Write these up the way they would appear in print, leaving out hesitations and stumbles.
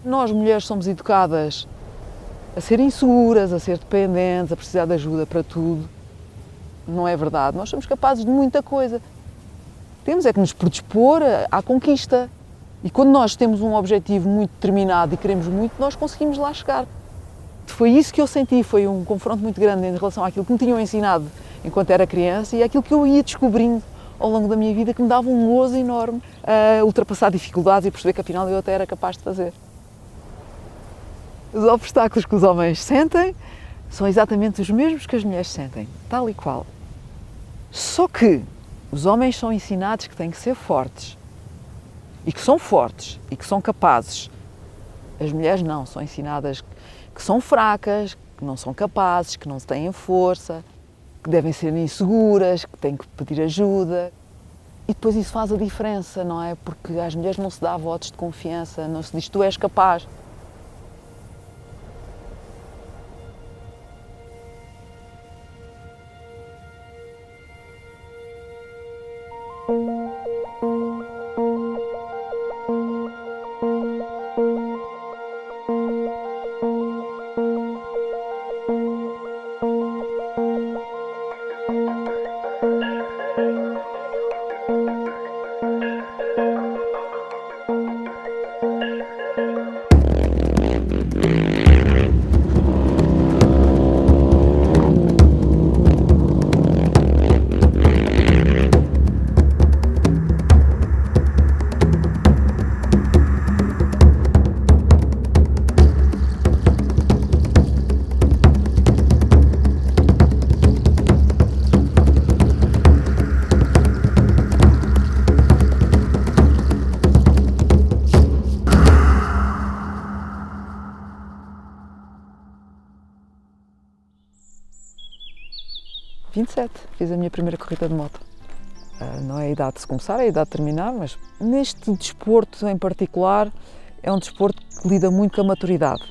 Nós, mulheres, somos educadas a ser inseguras, a ser dependentes, a precisar de ajuda para tudo. Não é verdade. Nós somos capazes de muita coisa. Temos é que nos predispor à conquista. E quando nós temos um objetivo muito determinado e queremos muito, nós conseguimos lá chegar. Foi isso que eu senti, foi um confronto muito grande em relação àquilo que me tinham ensinado enquanto era criança e àquilo que eu ia descobrindo ao longo da minha vida, que me dava um gozo enorme a ultrapassar dificuldades e perceber que afinal eu até era capaz de fazer. Os obstáculos que os homens sentem são exatamente os mesmos que as mulheres sentem, tal e qual. Só que os homens são ensinados que têm que ser fortes, e que são fortes, e que são capazes. As mulheres não, são ensinadas que são fracas, que não são capazes, que não têm força, que devem ser inseguras, que têm que pedir ajuda. E depois isso faz a diferença, não é? Porque às mulheres não se dá votos de confiança, não se diz tu és capaz. Fiz a minha primeira corrida de moto. Não é a idade de se começar, é a idade de terminar, mas neste desporto em particular é um desporto que lida muito com a maturidade.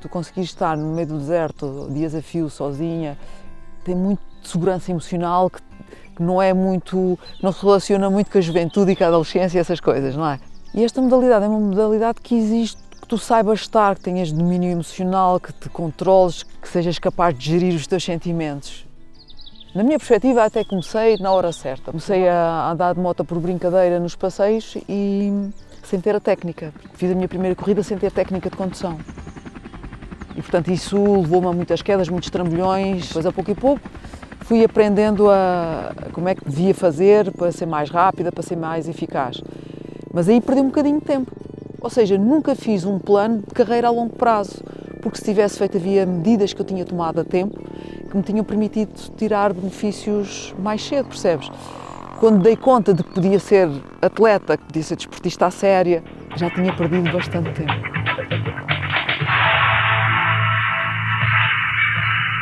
Tu conseguires estar no meio do deserto, dias a fio, sozinha, tem muito de segurança emocional que não se relaciona muito com a juventude e com a adolescência e essas coisas, não é? E esta modalidade é uma modalidade que existe, que tu saibas estar, que tenhas domínio emocional, que te controles, que sejas capaz de gerir os teus sentimentos. Na minha perspectiva, até comecei na hora certa. Comecei a andar de moto por brincadeira nos passeios e sem ter a técnica. Fiz a minha primeira corrida sem ter técnica de condução. E, portanto, isso levou-me a muitas quedas, muitos trambolhões. Depois, a pouco e pouco, fui aprendendo como é que devia fazer para ser mais rápida, para ser mais eficaz. Mas aí perdi um bocadinho de tempo. Ou seja, nunca fiz um plano de carreira a longo prazo, porque se tivesse feito havia medidas que eu tinha tomado a tempo que me tinham permitido tirar benefícios mais cedo, percebes? Quando dei conta de que podia ser atleta, que podia ser desportista à séria, já tinha perdido bastante tempo.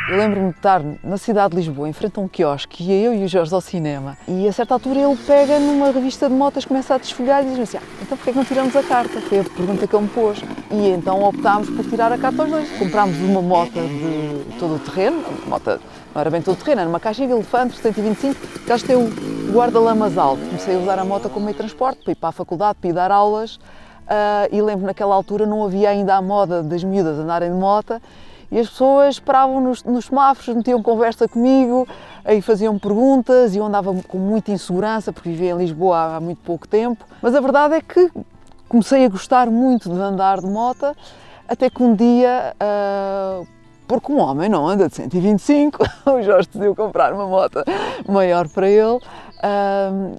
Eu lembro-me de estar na cidade de Lisboa, em frente a um quiosque, ia eu e o Jorge ao cinema, e a certa altura ele pega numa revista de motas, começa a desfolhar e diz-me assim, então porquê é que não tiramos a carta? Foi a pergunta que ele me pôs. E então optámos por tirar a carta aos dois. Comprámos uma moto de todo o terreno, a moto não era bem todo o terreno, era uma caixinha de elefante, 125, que tem o guarda-lamas alto. Comecei a usar a moto como meio de transporte, para ir para a faculdade, para ir dar aulas, e lembro naquela altura não havia ainda a moda das miúdas andarem de moto, e as pessoas paravam nos semáforos, metiam conversa comigo, aí faziam perguntas e eu andava com muita insegurança porque vivia em Lisboa há muito pouco tempo. Mas a verdade é que comecei a gostar muito de andar de moto, até que um dia, porque um homem não anda de 125, o Jorge decidiu comprar uma moto maior para ele,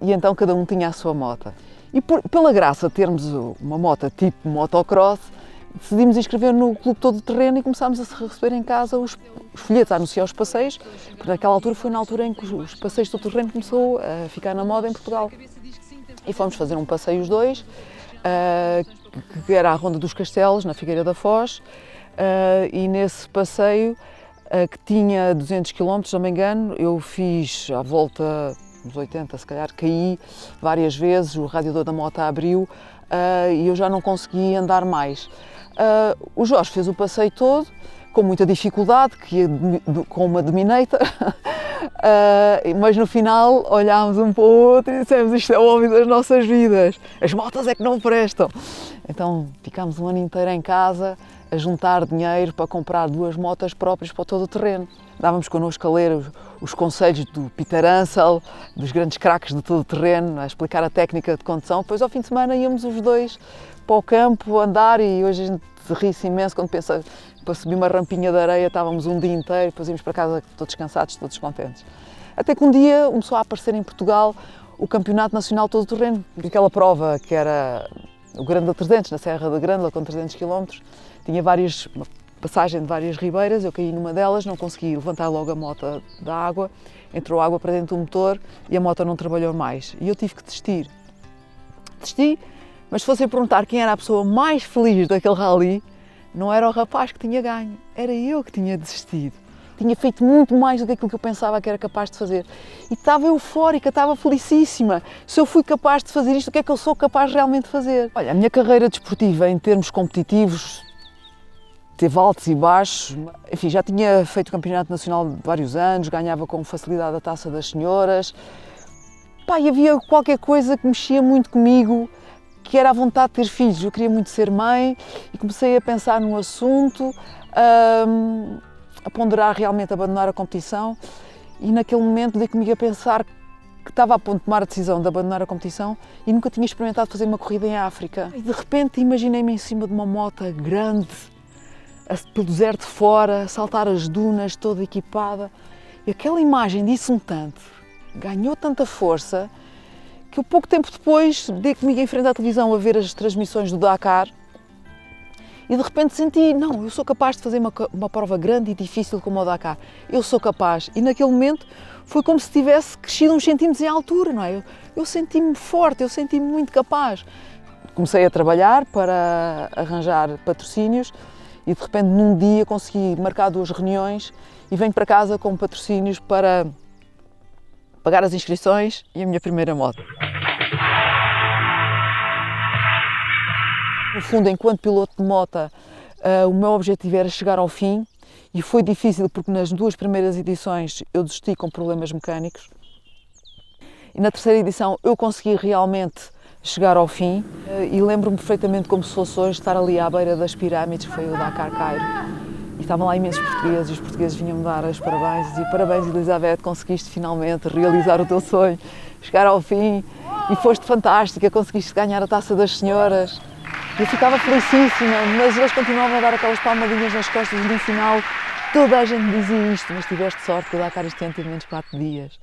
e então cada um tinha a sua moto. E pela graça de termos uma moto tipo motocross, decidimos inscrever no Clube Todo Terreno e começámos a receber em casa os folhetos a anunciar os passeios, porque naquela altura foi na altura em que os passeios do terreno começou a ficar na moda em Portugal. E fomos fazer um passeio os dois, que era a Ronda dos Castelos, na Figueira da Foz, e nesse passeio, que tinha 200 km, não me engano, eu fiz à volta dos 80, se calhar, caí várias vezes, o radiador da moto abriu e eu já não consegui andar mais. O Jorge fez o passeio todo, com muita dificuldade, que ia com uma Dominator, Mas no final olhámos um para o outro e dissemos: isto é o hobby das nossas vidas, as motas é que não prestam. Então ficámos um ano inteiro em casa a juntar dinheiro para comprar 2 motas próprias para todo o terreno. Dávamos connosco a ler os conselhos do Peter Ansel, dos grandes craques de todo o terreno, a explicar a técnica de condução. Depois, ao fim de semana, íamos os 2 para o campo andar e hoje a gente ri-se imenso quando pensa para subir uma rampinha de areia, estávamos um dia inteiro, depois íamos para casa todos cansados, todos contentes. Até que um dia começou a aparecer em Portugal o Campeonato Nacional Todo o Terreno, aquela prova que era o Grândola 300, na Serra da Grândola, com 300 km, tinha uma passagem de várias ribeiras, eu caí numa delas, não consegui levantar logo a moto da água, entrou água para dentro do motor e a moto não trabalhou mais. E eu tive que desistir. Desisti, mas se fossem perguntar quem era a pessoa mais feliz daquele rally, não era o rapaz que tinha ganho, era eu que tinha desistido. Tinha feito muito mais do que aquilo que eu pensava que era capaz de fazer. E estava eufórica, estava felicíssima. Se eu fui capaz de fazer isto, o que é que eu sou capaz realmente de fazer? Olha, a minha carreira desportiva em termos competitivos teve altos e baixos. Enfim, já tinha feito campeonato nacional de vários anos, ganhava com facilidade a Taça das Senhoras. Pá, e havia qualquer coisa que mexia muito comigo, que era a vontade de ter filhos. Eu queria muito ser mãe e comecei a pensar no assunto, a ponderar realmente abandonar a competição e naquele momento dei comigo a pensar que estava a ponto de tomar a decisão de abandonar a competição e nunca tinha experimentado fazer uma corrida em África. E de repente imaginei-me em cima de uma moto grande, pelo deserto de fora, saltar as dunas, toda equipada. E aquela imagem disse-me tanto, ganhou tanta força, que eu pouco tempo depois dei comigo em frente à televisão a ver as transmissões do Dakar e de repente senti, não, eu sou capaz de fazer uma prova grande e difícil como o Dakar. Eu sou capaz. E naquele momento foi como se tivesse crescido uns centímetros em altura, não é? Eu senti-me forte, eu senti-me muito capaz. Comecei a trabalhar para arranjar patrocínios e de repente num dia consegui marcar 2 reuniões e venho para casa com patrocínios para pagar as inscrições e a minha primeira moto. No fundo, enquanto piloto de moto, o meu objetivo era chegar ao fim e foi difícil porque nas 2 primeiras edições eu desisti com problemas mecânicos e na 3ª edição eu consegui realmente chegar ao fim e lembro-me perfeitamente como se fosse hoje estar ali à beira das pirâmides, que foi o Dakar Cairo, e estavam lá imensos portugueses e os portugueses vinham-me dar os parabéns e diziam: parabéns Elizabeth, conseguiste finalmente realizar o teu sonho, chegar ao fim e foste fantástica, conseguiste ganhar a Taça das Senhoras. Eu ficava felicíssima, mas eles continuavam a dar aquelas palmadinhas nas costas e no final toda a gente dizia isto: mas tiveste sorte que o Dakar este ano teve menos 4 dias.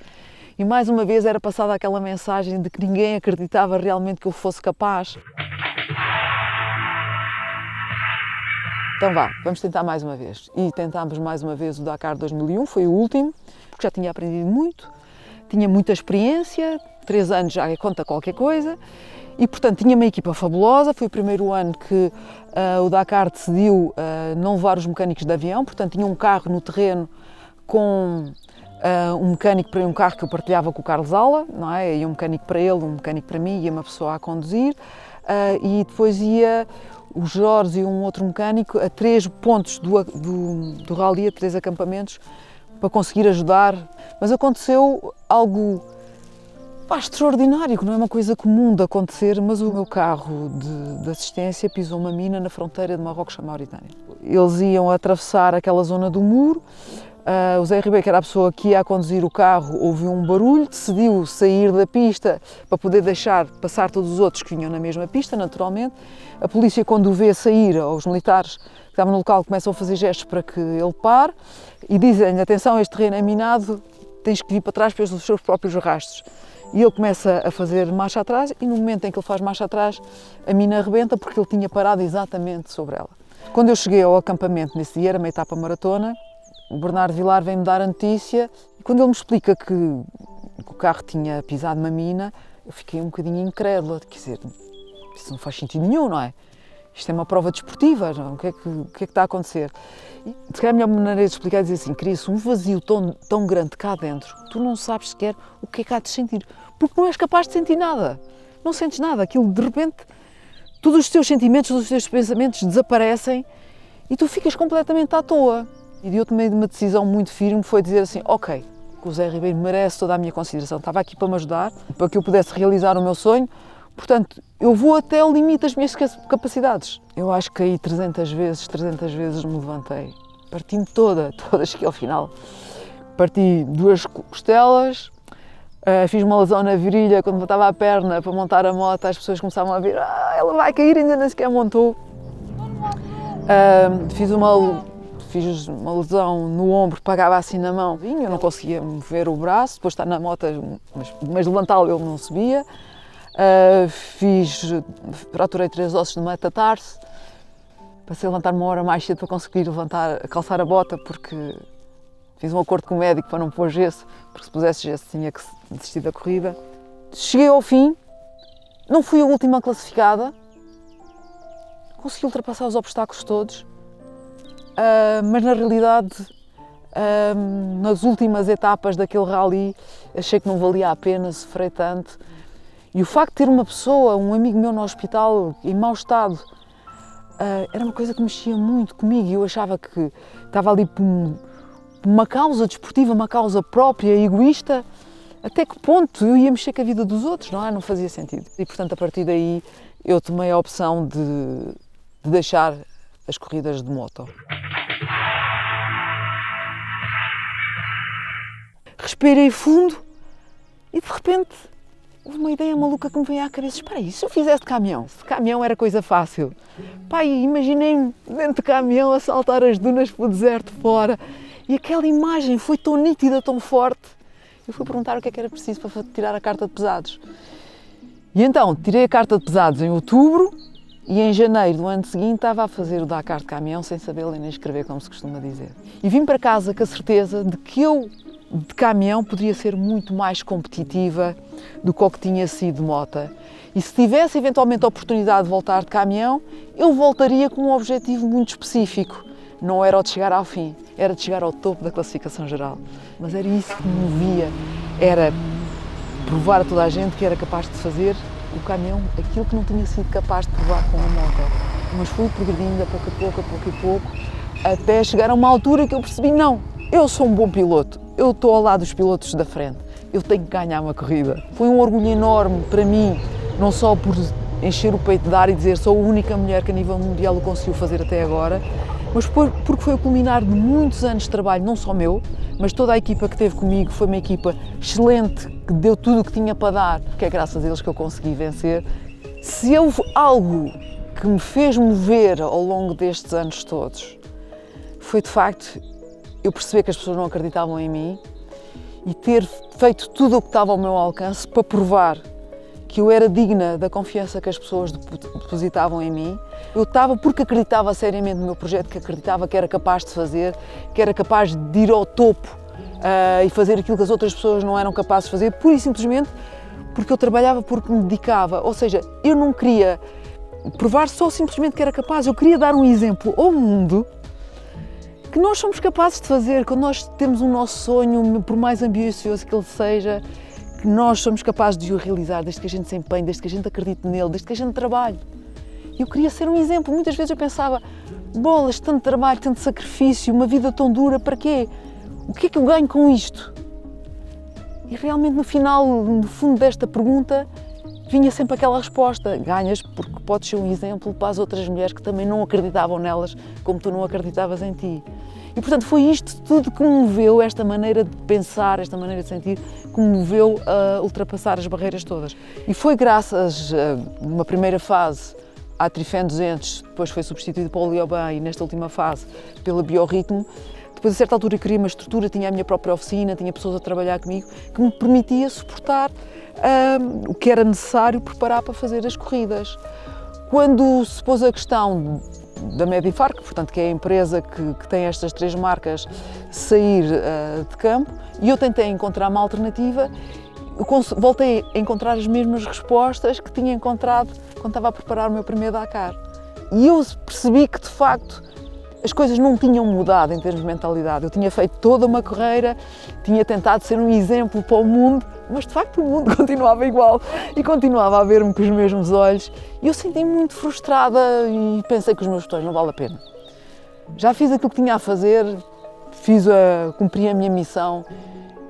E mais uma vez era passada aquela mensagem de que ninguém acreditava realmente que eu fosse capaz. Então vá, vamos tentar mais uma vez. E tentámos mais uma vez o Dakar 2001, foi o último, porque já tinha aprendido muito, tinha muita experiência, 3 anos já conta qualquer coisa. E, portanto, tinha uma equipa fabulosa. Foi o primeiro ano que o Dakar decidiu não levar os mecânicos de avião, portanto, tinha um carro no terreno com um mecânico para um carro que eu partilhava com o Carlos Aula, não é? E um mecânico para ele, um mecânico para mim, e uma pessoa a conduzir. E depois ia o Jorge e um outro mecânico a 3 pontos do rally, a 3 acampamentos, para conseguir ajudar. Mas aconteceu algo extraordinário, que não é uma coisa comum de acontecer, mas o meu carro de assistência pisou uma mina na fronteira de Marrocos com a Mauritânia. Eles iam atravessar aquela zona do muro, o Zé Ribeiro, que era a pessoa que ia a conduzir o carro, ouviu um barulho, decidiu sair da pista para poder deixar passar todos os outros que vinham na mesma pista, naturalmente. A polícia, quando o vê sair, os militares que estavam no local começam a fazer gestos para que ele pare e dizem: atenção, este terreno é minado, tens que vir para trás pelos seus próprios rastros. E ele começa a fazer marcha atrás e no momento em que ele faz marcha atrás, a mina arrebenta porque ele tinha parado exatamente sobre ela. Quando eu cheguei ao acampamento nesse dia, era uma etapa maratona, o Bernardo Vilar vem-me dar a notícia e quando ele me explica que o carro tinha pisado uma mina, eu fiquei um bocadinho incrédula, quer dizer, isso não faz sentido nenhum, não é? Isto é uma prova desportiva, não? O que é que está a acontecer? E, se calhar a melhor maneira de explicar é dizer assim: cria-se um vazio tão grande cá dentro, tu não sabes sequer o que é que há de sentir, porque não és capaz de sentir nada, não sentes nada, aquilo de repente, todos os teus sentimentos, todos os teus pensamentos desaparecem e tu ficas completamente à toa. E eu tomei uma decisão muito firme, foi dizer assim: ok, que o Zé Ribeiro merece toda a minha consideração. Estava aqui para me ajudar, para que eu pudesse realizar o meu sonho. Portanto, eu vou até ao limite das minhas capacidades. Eu acho que caí 300 vezes me levantei. Parti-me toda, cheguei ao final. Parti 2 costelas, fiz uma lesão na virilha quando levantava a perna para montar a moto, as pessoas começavam a ver, ela vai cair, ainda nem sequer montou. Fiz uma lesão no ombro, pagava assim na mão, eu não conseguia mover o braço, depois de estar na moto, mas levantá-lo ele não subia. Fraturei 3 ossos no metatarso, passei a levantar 1 hora mais cedo para conseguir calçar a bota, porque fiz um acordo com o médico para não pôr gesso, porque se pusesse gesso tinha que desistir da corrida. Cheguei ao fim, não fui a última classificada, consegui ultrapassar os obstáculos todos, mas na realidade, nas últimas etapas daquele rally, achei que não valia a pena, sofrer tanto. E o facto de ter uma pessoa, um amigo meu no hospital, em mau estado, era uma coisa que mexia muito comigo e eu achava que estava ali por uma causa desportiva, uma causa própria, egoísta. Até que ponto eu ia mexer com a vida dos outros, não é? Não fazia sentido. E portanto, a partir daí, eu tomei a opção de deixar as corridas de moto. Respirei fundo e de repente houve uma ideia maluca que me veio à cabeça. Espera aí, se eu fizesse de caminhão? Se caminhão era coisa fácil. Pai, imaginei-me dentro de caminhão a saltar as dunas pelo deserto fora. E aquela imagem foi tão nítida, tão forte. Eu fui perguntar o que é que era preciso para tirar a carta de pesados. E então, tirei a carta de pesados em outubro e em janeiro do ano seguinte estava a fazer o Dakar de caminhão sem saber ler nem escrever, como se costuma dizer. E vim para casa com a certeza de que eu, de caminhão, poderia ser muito mais competitiva do que o que tinha sido de moto. E se tivesse eventualmente a oportunidade de voltar de caminhão, eu voltaria com um objetivo muito específico. Não era o de chegar ao fim, era de chegar ao topo da classificação geral. Mas era isso que me movia, era provar a toda a gente que era capaz de fazer o caminhão aquilo que não tinha sido capaz de provar com a moto. Mas fui progredindo a pouco e pouco, até chegar a uma altura que eu percebi, não, eu sou um bom piloto, eu estou ao lado dos pilotos da frente, eu tenho que ganhar uma corrida. Foi um orgulho enorme para mim, não só por encher o peito de ar e dizer sou a única mulher que a nível mundial o conseguiu fazer até agora, mas porque foi o culminar de muitos anos de trabalho, não só meu, mas toda a equipa que esteve comigo foi uma equipa excelente, que deu tudo o que tinha para dar, que é graças a eles que eu consegui vencer. Se houve algo que me fez mover ao longo destes anos todos, foi de facto eu perceber que as pessoas não acreditavam em mim e ter feito tudo o que estava ao meu alcance para provar que eu era digna da confiança que as pessoas depositavam em mim. Eu estava porque acreditava seriamente no meu projeto, que acreditava que era capaz de fazer, que era capaz de ir ao topo e fazer aquilo que as outras pessoas não eram capazes de fazer, pura e simplesmente porque eu trabalhava, porque me dedicava. Ou seja, eu não queria provar só simplesmente que era capaz, eu queria dar um exemplo ao mundo que nós somos capazes de fazer, quando nós temos um nosso sonho, por mais ambicioso que ele seja, que nós somos capazes de o realizar, desde que a gente se empenhe, desde que a gente acredite nele, desde que a gente trabalhe. Eu queria ser um exemplo. Muitas vezes eu pensava, bolas, tanto trabalho, tanto sacrifício, uma vida tão dura, para quê? O que é que eu ganho com isto? E realmente no final, no fundo desta pergunta, vinha sempre aquela resposta, ganhas porque podes ser um exemplo para as outras mulheres que também não acreditavam nelas como tu não acreditavas em ti. E portanto foi isto tudo que me moveu, esta maneira de pensar, esta maneira de sentir, que me moveu a ultrapassar as barreiras todas. E foi graças, numa primeira fase, à Trifen 200, depois foi substituído pelo Lioban e nesta última fase pela Biorritmo. Depois a certa altura eu queria uma estrutura, tinha a minha própria oficina, tinha pessoas a trabalhar comigo, que me permitia suportar o que era necessário preparar para fazer as corridas. Quando se pôs a questão da Medifar, portanto, que é a empresa que tem estas 3 marcas, sair de campo, e eu tentei encontrar uma alternativa, voltei a encontrar as mesmas respostas que tinha encontrado quando estava a preparar o meu primeiro Dakar. E eu percebi que, de facto, as coisas não tinham mudado em termos de mentalidade. Eu tinha feito toda uma carreira, tinha tentado ser um exemplo para o mundo, mas de facto o mundo continuava igual e continuava a ver-me com os mesmos olhos. E eu senti-me muito frustrada e pensei que os meus botões não vale a pena. Já fiz aquilo que tinha a fazer, cumpri a minha missão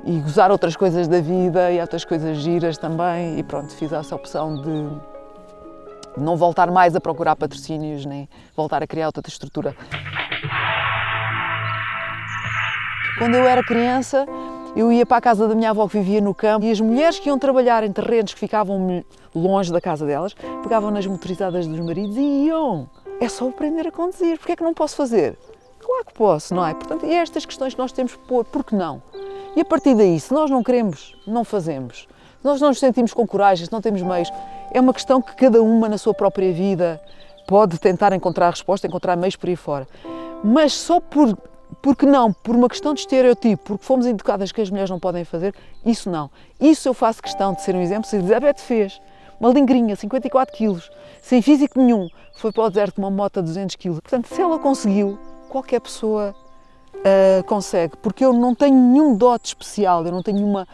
e gozar outras coisas da vida e outras coisas giras também. E pronto, fiz essa opção de não voltar mais a procurar patrocínios, nem voltar a criar outra estrutura. Quando eu era criança, eu ia para a casa da minha avó que vivia no campo e as mulheres que iam trabalhar em terrenos que ficavam longe da casa delas, pegavam nas motorizadas dos maridos e iam. É só aprender a conduzir, porque é que não posso fazer? Claro que posso, não é? Portanto, e estas questões que nós temos que pôr, por que não? E a partir daí, se nós não queremos, não fazemos. Se nós não nos sentimos com coragem, se não temos meios, é uma questão que cada uma na sua própria vida pode tentar encontrar a resposta, encontrar meios por aí fora. Mas só porque não, por uma questão de estereotipo, porque fomos educadas que as mulheres não podem fazer, isso não. Isso eu faço questão de ser um exemplo. Se Elizabeth fez, uma lingrinha, 54 quilos, sem físico nenhum, foi para o deserto com uma moto a 200 quilos. Portanto, se ela conseguiu, qualquer pessoa consegue, porque eu não tenho nenhum dote especial, eu não tenho nenhuma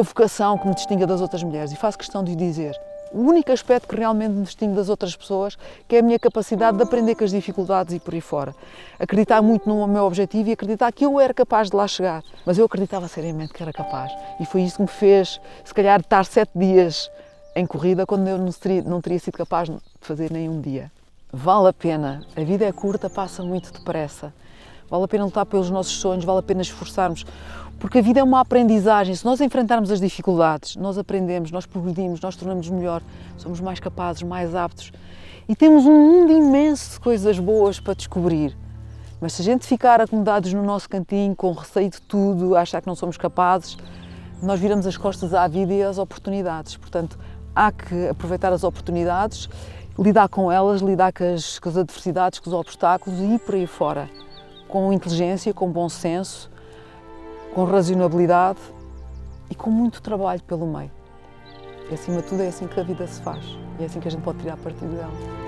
vocação que me distinga das outras mulheres e faço questão de o dizer. O único aspecto que realmente me distingue das outras pessoas que é a minha capacidade de aprender com as dificuldades e por aí fora. Acreditar muito no meu objetivo e acreditar que eu era capaz de lá chegar. Mas eu acreditava seriamente que era capaz. E foi isso que me fez, se calhar, estar 7 dias em corrida quando eu não teria sido capaz de fazer nem um dia. Vale a pena. A vida é curta, passa muito depressa. Vale a pena lutar pelos nossos sonhos, vale a pena esforçarmos. Porque a vida é uma aprendizagem. Se nós enfrentarmos as dificuldades, nós aprendemos, nós progredimos, nós tornamos-nos melhor, somos mais capazes, mais aptos e temos um mundo imenso de coisas boas para descobrir. Mas se a gente ficar acomodados no nosso cantinho, com receio de tudo, achar que não somos capazes, nós viramos as costas à vida e às oportunidades. Portanto, há que aproveitar as oportunidades, lidar com elas, lidar com as adversidades, com os obstáculos e ir por aí fora. Com inteligência, com bom senso, com racionalidade e com muito trabalho pelo meio. E acima de tudo é assim que a vida se faz e é assim que a gente pode tirar partido dela.